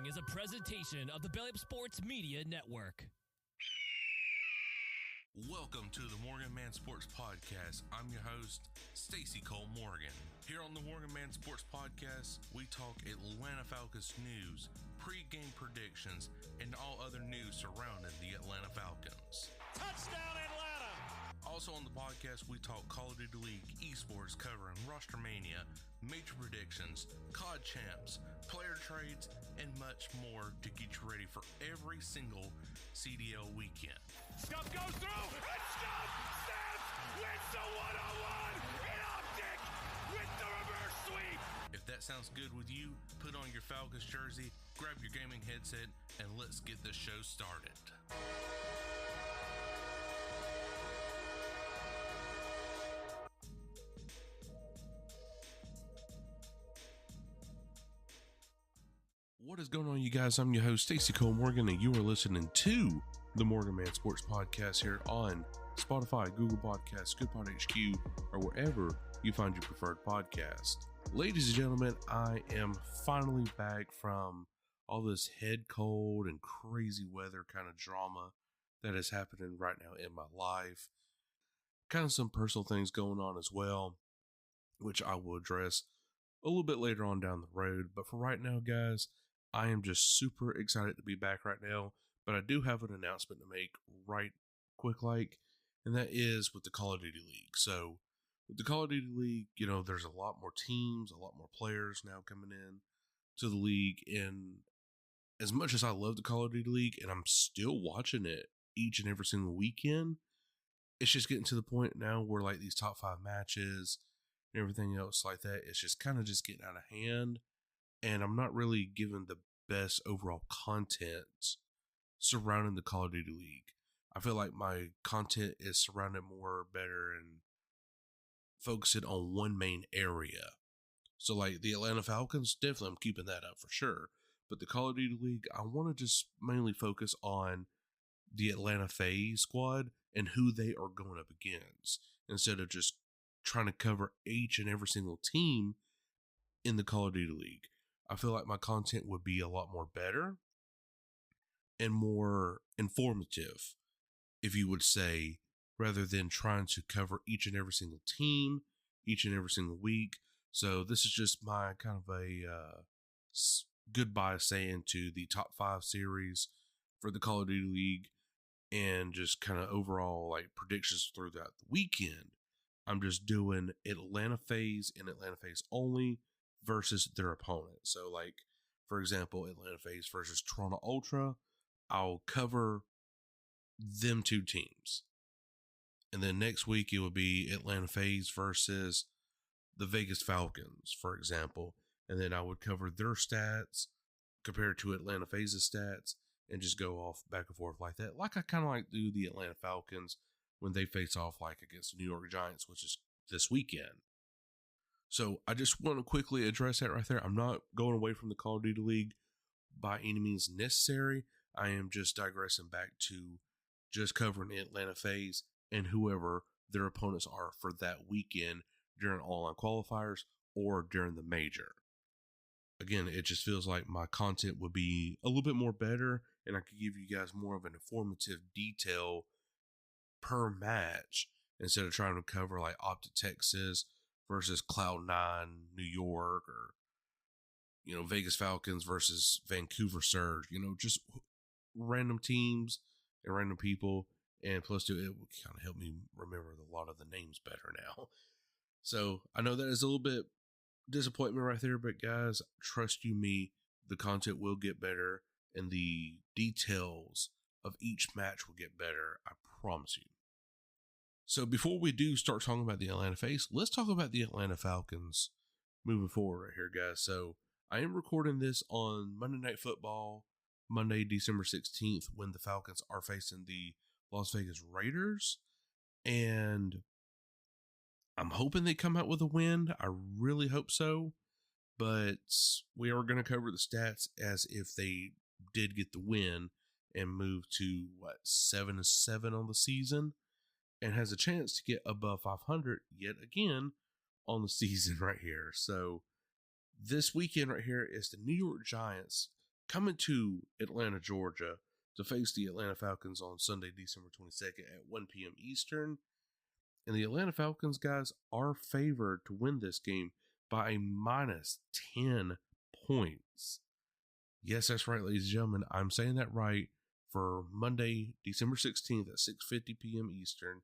is a presentation of the Belly Up Sports Media Network. Welcome to the MorganMan Sports Podcast. I'm your host, Stacy Cole Morgan. Here on the MorganMan Sports Podcast, we talk Atlanta Falcons news, pre-game predictions, and all other news surrounding the Atlanta Falcons. Touchdown, Atlanta! Also on the podcast, we talk Call of Duty League, Esports, covering Roster Mania, major predictions, COD champs, player trades, and much more to get you ready for every single CDL weekend. Scuff goes through, and Scuff snaps, wins the one-on-one in optic with the reverse sweep. If that sounds good with you, put on your Falcons jersey, grab your gaming headset, and let's get this show started. What is going on, you guys? I'm your host, Stacy Cole Morgan, and you are listening to the MorganMan Sports Podcast here on Spotify, Google Podcasts, GoodPod HQ, or wherever you find your preferred podcast. Ladies and gentlemen, I am finally back from all this head cold and crazy weather kind of drama that is happening right now in my life. Kind of some personal things going on as well, which I will address a little bit later on down the road. But for right now, guys, I am just super excited to be back right now, but I do have an announcement to make right quick like, and that is with the Call of Duty League. So with the Call of Duty League, you know, there's a lot more teams, a lot more players now coming in to the league, and as much as I love the Call of Duty League, and I'm still watching it each and every single weekend, it's just getting to the point now where like these top 5 matches and everything else like that, it's just kind of just getting out of hand. And I'm not really giving the best overall content surrounding the Call of Duty League. I feel like my content is surrounded more better and focusing on one main area. So like the Atlanta Falcons, definitely I'm keeping that up for sure. But the Call of Duty League, I want to just mainly focus on the Atlanta FaZe squad and who they are going up against, instead of just trying to cover each and every single team in the Call of Duty League. I feel like my content would be a lot more better and more informative, if you would say, rather than trying to cover each and every single team, each and every single week. So this is just my kind of a goodbye saying to the top 5 series for the Call of Duty League, and just kind of overall like predictions throughout the weekend. I'm just doing Atlanta FaZe and Atlanta FaZe only versus their opponent. So like, for example, Atlanta FaZe versus Toronto Ultra, I'll cover them 2 teams. And then next week it will be Atlanta FaZe versus the Vegas Falcons, for example. And then I would cover their stats compared to Atlanta FaZe's stats and just go off back and forth like that. Like I kind of like do the Atlanta Falcons when they face off like against the New York Giants, which is this weekend. So I just want to quickly address that right there. I'm not going away from the Call of Duty League by any means necessary. I am just digressing back to just covering Atlanta FaZe and whoever their opponents are for that weekend during online qualifiers or during the major. Again, it just feels like my content would be a little bit more better, and I could give you guys more of an informative detail per match instead of trying to cover like Optic Texas versus Cloud9 New York, or, you know, Vegas Falcons versus Vancouver Surge, you know, just random teams and random people. And plus it will kind of help me remember a lot of the names better now. So I know that is a little bit disappointment right there, but guys, trust you me, the content will get better and the details of each match will get better. I promise you. So before we do start talking about the Atlanta FaZe, let's talk about the Atlanta Falcons moving forward right here, guys. So I am recording this on Monday Night Football, Monday, December 16th, when the Falcons are facing the Las Vegas Raiders. And I'm hoping they come out with a win. I really hope so. But we are going to cover the stats as if they did get the win and move to, 7-7 on the season. And has a chance to get above 500 yet again on the season right here. So this weekend right here is the New York Giants coming to Atlanta, Georgia to face the Atlanta Falcons on Sunday, December 22nd at 1 p.m. Eastern. And the Atlanta Falcons, guys, are favored to win this game by a minus 10 points. Yes, that's right, ladies and gentlemen. I'm saying that right. For Monday, December 16th at 6:50 p.m. Eastern,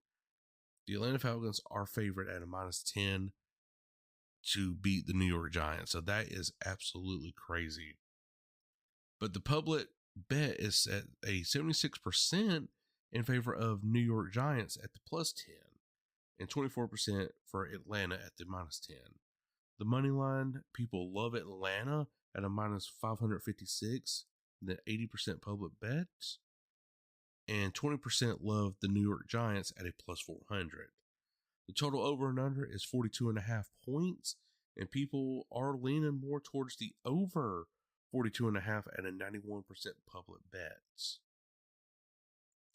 the Atlanta Falcons are favored at a minus 10 to beat the New York Giants. So that is absolutely crazy. But the public bet is set a 76% in favor of New York Giants at the plus 10 and 24% for Atlanta at the minus 10. The money line, people love Atlanta at a minus 556, then 80% public bet, and 20% love the New York Giants at a plus 400. The total over and under is 42.5 points, and people are leaning more towards the over 42.5 at a 91% public bets.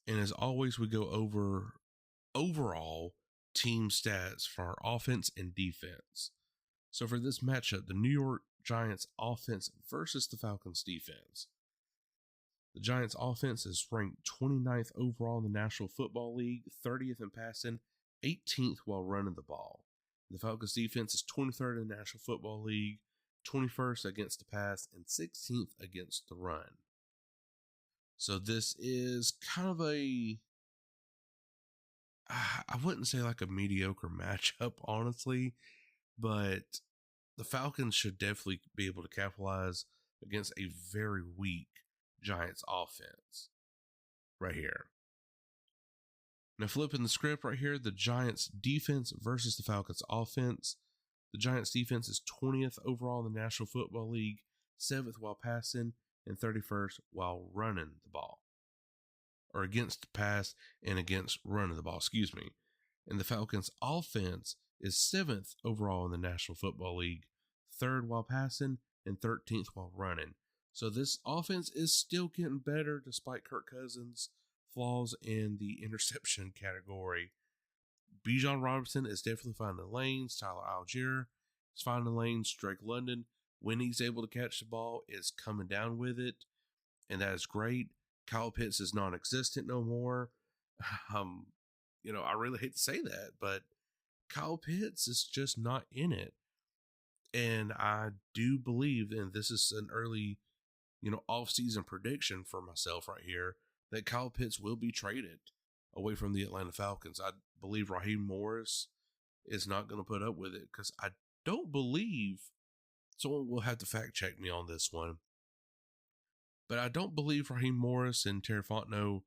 And as always, we go over overall team stats for our offense and defense. So for this matchup, the New York Giants offense versus the Falcons defense. The Giants offense is ranked 29th overall in the National Football League, 30th in passing, 18th while running the ball. The Falcons defense is 23rd in the National Football League, 21st against the pass, and 16th against the run. So this is kind of I wouldn't say like a mediocre matchup, honestly, but the Falcons should definitely be able to capitalize against a very weak Giants offense right here. Now flipping the script right here, the Giants defense versus the Falcons offense. The Giants defense is 20th overall in the National Football League, 7th while passing, and 31st while running the ball. Or against the pass and against running the ball, And the Falcons offense is 7th overall in the National Football League, 3rd while passing, and 13th while running. So this offense is still getting better despite Kirk Cousins' flaws in the interception category. Bijan Robinson is definitely finding lanes. Tyler Algier is finding lanes. Drake London, when he's able to catch the ball, is coming down with it, and that is great. Kyle Pitts is non-existent no more. I really hate to say that, but Kyle Pitts is just not in it. And I do believe, and this is an early, off-season prediction for myself right here, that Kyle Pitts will be traded away from the Atlanta Falcons. I believe Raheem Morris is not going to put up with it because I don't believe, someone will have to fact check me on this one, but I don't believe Raheem Morris and Terry Fontenot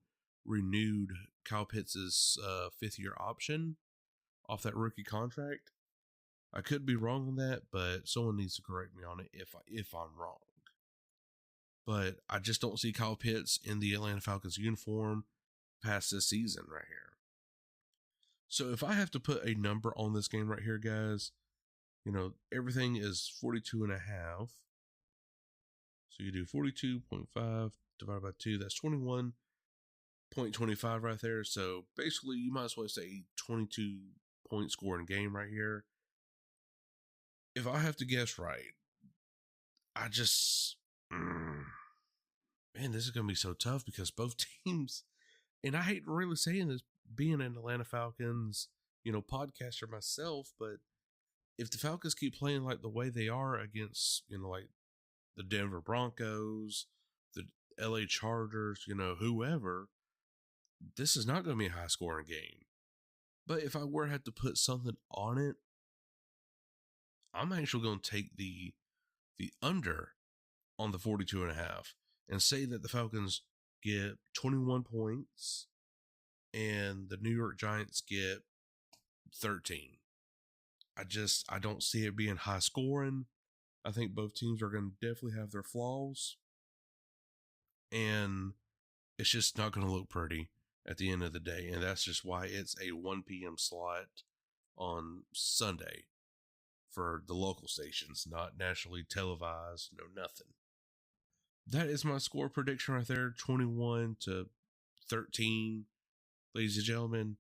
renewed Kyle Pitts' 5th-year option off that rookie contract. I could be wrong on that, but someone needs to correct me on it if I'm wrong. But I just don't see Kyle Pitts in the Atlanta Falcons uniform past this season right here. So if I have to put a number on this game right here, guys, everything is 42.5. So you do 42.5 divided by 2. That's 21.25 right there. So basically, you might as well say 22-point scoring game right here. If I have to guess right, I just... man, this is going to be so tough because both teams, and I hate really saying this, being an Atlanta Falcons, podcaster myself, but if the Falcons keep playing like the way they are against, like the Denver Broncos, the LA Chargers, whoever, this is not going to be a high scoring game. But if I were to have to put something on it, I'm actually going to take the under on the 42.5 and say that the Falcons get 21 points and the New York Giants get 13. I don't see it being high scoring. I think both teams are going to definitely have their flaws, and it's just not going to look pretty at the end of the day. And that's just why it's a 1 p.m. slot on Sunday for the local stations, not nationally televised, no nothing. That is my score prediction right there, 21-13, ladies and gentlemen.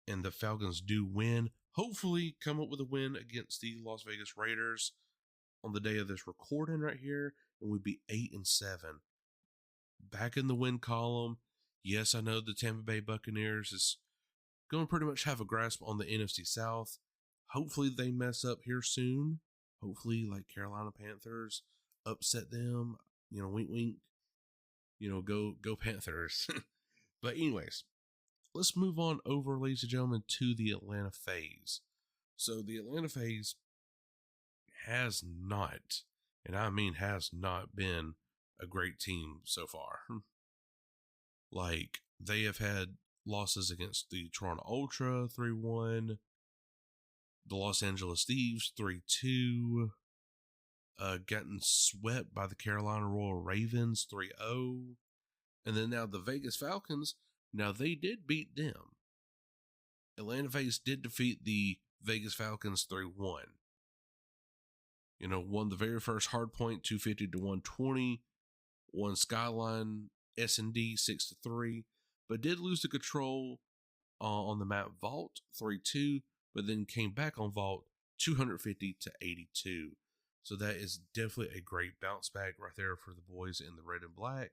And the Falcons do win. Hopefully come up with a win against the Las Vegas Raiders on the day of this recording right here. and we'd be 8-7. Back in the win column. Yes, I know the Tampa Bay Buccaneers is going to pretty much have a grasp on the NFC South. Hopefully they mess up here soon. Hopefully, like Carolina Panthers, upset them. Wink, wink. Go Panthers. But anyways, let's move on over, ladies and gentlemen, to the Atlanta FaZe. So the Atlanta FaZe has not, and I mean has not, been a great team so far. Like, they have had losses against the Toronto Ultra 3-1, the Los Angeles Thieves 3-2, gotten swept by the Carolina Royal Ravens 3-0, and then now the Vegas Falcons. Now, they did beat them. Atlanta FaZe did defeat the Vegas Falcons 3-1. Won the very first hardpoint 250-120, won Skyline S&D 6-3, but did lose the control on the map Vault 3-2, but then came back on Vault 250-82. So that is definitely a great bounce back right there for the boys in the red and black.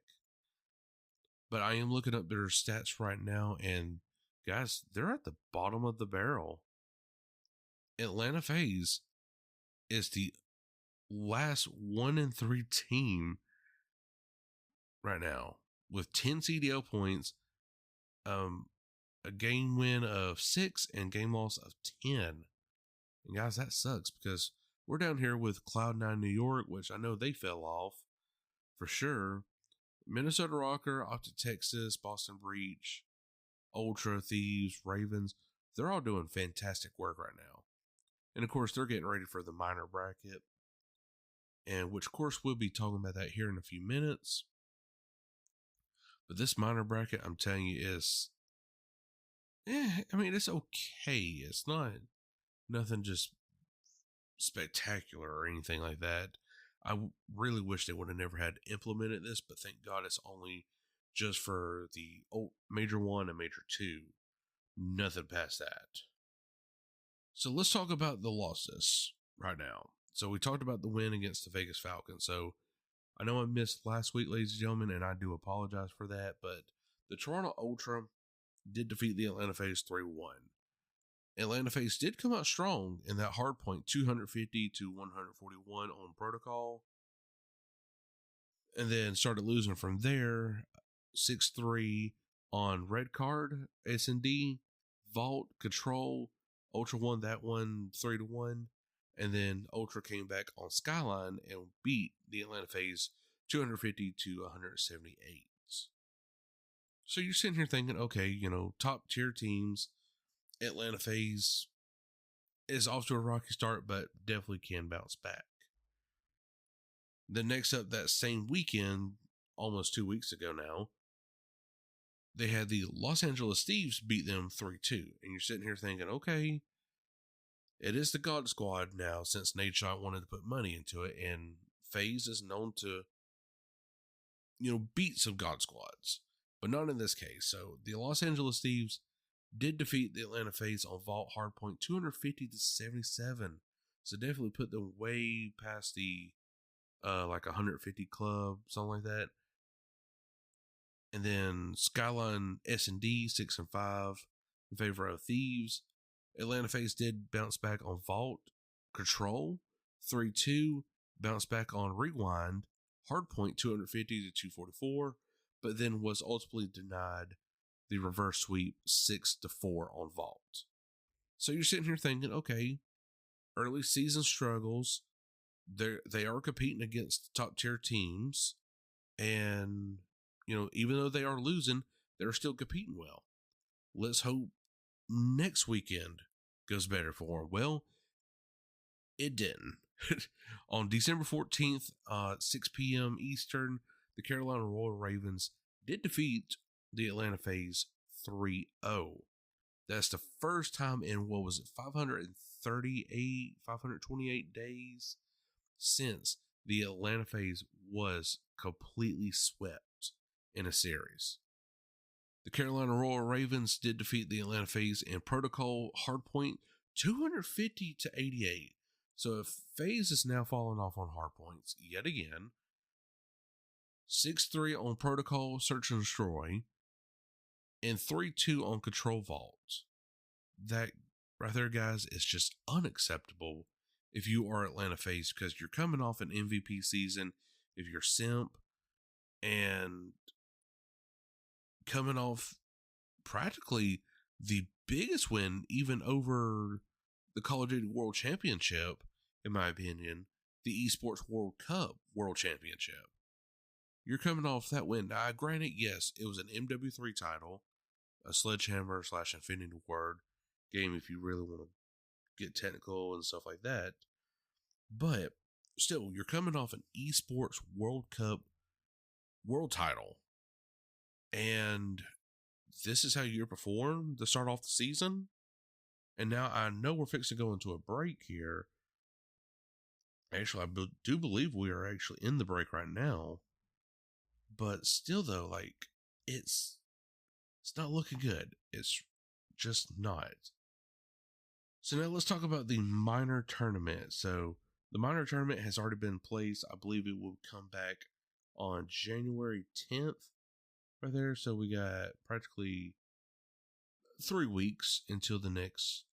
But I am looking up their stats right now, and guys, they're at the bottom of the barrel. Atlanta FaZe is the last 1-3 team right now with 10 CDL points, a game win of 6 and game loss of 10. And guys, that sucks because we're down here with Cloud9 New York, which I know they fell off for sure. Minnesota Rocker, Optic Texas, Boston Breach, Ultra, Thieves, Ravens, they're all doing fantastic work right now. And of course, they're getting ready for the minor bracket. And which, of course, we'll be talking about that here in a few minutes. But this minor bracket, I'm telling you, is, it's okay. It's not nothing just spectacular or anything like that. I really wish they would have never had implemented this, but thank God it's only just for the Major 1 and Major 2. Nothing past that. So let's talk about the losses right now. So we talked about the win against the Vegas Falcons. So I know I missed last week, ladies and gentlemen, and I do apologize for that, but the Toronto Ultra did defeat the Atlanta FaZe 3-1. Atlanta FaZe did come out strong in that hard point, 250-141 on protocol. And then started losing from there, 6-3 on red card, S&D, Vault, Control. Ultra won that one 3-1. And then Ultra came back on Skyline and beat the Atlanta FaZe 250-178. So you're sitting here thinking, okay, top tier teams, Atlanta FaZe is off to a rocky start, but definitely can bounce back. Then next up, that same weekend, almost 2 weeks ago now, they had the Los Angeles Thieves beat them 3-2. And you're sitting here thinking, okay, it is the God Squad now since Nadeshot wanted to put money into it. And FaZe is known to, beat some God Squads, but not in this case. So the Los Angeles Thieves did defeat the Atlanta FaZe on Vault Hardpoint 250-77. So definitely put them way past the 150 club, something like that. And then Skyline S&D 6-5 in favor of Thieves. Atlanta FaZe did bounce back on Vault Control 3-2, bounce back on Rewind Hardpoint 250-244, but then was ultimately denied the reverse sweep 6-4 on Vault. So you're sitting here thinking, okay, early season struggles. They are competing against top tier teams, and even though they are losing, they're still competing well. Let's hope next weekend goes better for them. Well, it didn't. On December 14th, 6 p.m. Eastern, the Carolina Royal Ravens did defeat the Atlanta FaZe 3-0. That's the first time in, 528 days since the Atlanta FaZe was completely swept in a series. The Carolina Royal Ravens did defeat the Atlanta FaZe in protocol hardpoint 250-88. So if FaZe is now falling off on hardpoints yet again, 6-3 on Protocol, Search and Destroy, and 3-2 on Control Vault. That right there, guys, is just unacceptable if you are Atlanta FaZe, because you're coming off an MVP season, if you're Simp, and coming off practically the biggest win, even over the Call of Duty World Championship, in my opinion, the Esports World Cup World Championship. You're coming off that win. Now, granted, yes, it was an MW3 title, a Sledgehammer / Infinity Ward game if you really want to get technical and stuff like that. But still, you're coming off an Esports World Cup world title. And this is how you perform to start off the season. And now I know we're fixing to go into a break here. Actually, I do believe we are actually in the break right now. But still, though, like, it's not looking good. It's just not. So now let's talk about the minor tournament. So the minor tournament has already been placed. I believe it will come back on January 10th right there. So we got practically 3 weeks until the next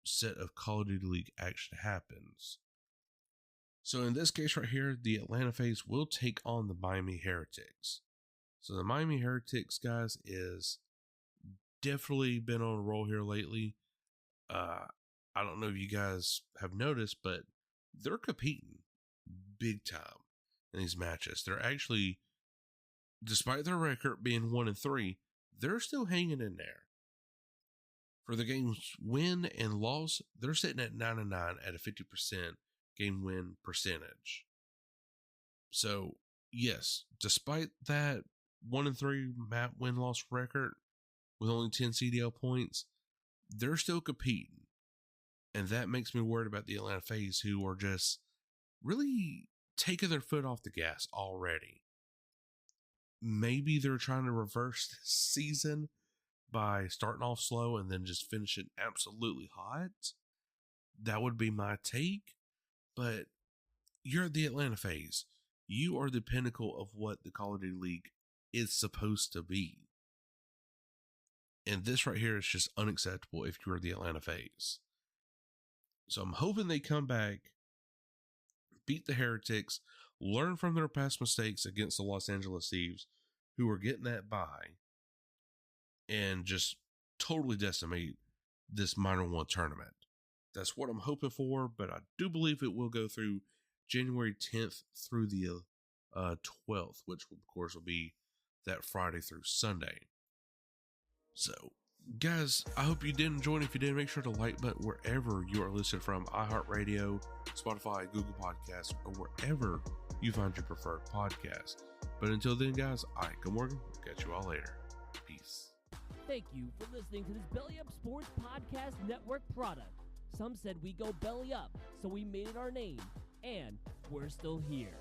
set of Call of Duty League action happens. So in this case right here, the Atlanta FaZe will take on the Miami Heretics. So the Miami Heretics, guys, is definitely been on a roll here lately. I don't know if you guys have noticed, but they're competing big time in these matches. They're actually, despite their record being 1-3, they're still hanging in there. For the game's win and loss, they're sitting at 9-9 at a 50% game win percentage. So, yes, despite that 1-3 map win-loss record with only 10 CDL points, they're still competing. And that makes me worried about the Atlanta FaZe, who are just really taking their foot off the gas already. Maybe they're trying to reverse this season by starting off slow and then just finishing absolutely hot. That would be my take. But you're the Atlanta FaZe. You are the pinnacle of what the Call of Duty League is supposed to be. And this right here is just unacceptable if you're the Atlanta FaZe. So I'm hoping they come back, beat the Heretics, learn from their past mistakes against the Los Angeles Thieves, who are getting that bye, and just totally decimate this minor one tournament. That's what I'm hoping for, but I do believe it will go through January 10th through the 12th, which of course will be that Friday through Sunday. So, guys, I hope you did enjoy it. If you did, make sure to like button wherever you are listening from, iHeartRadio, Spotify, Google Podcasts, or wherever you find your preferred podcast. But until then, guys, good Morgan. We'll catch you all later. Peace. Thank you for listening to this Belly Up Sports Podcast Network product. Some said we go belly up, so we made it our name, and we're still here.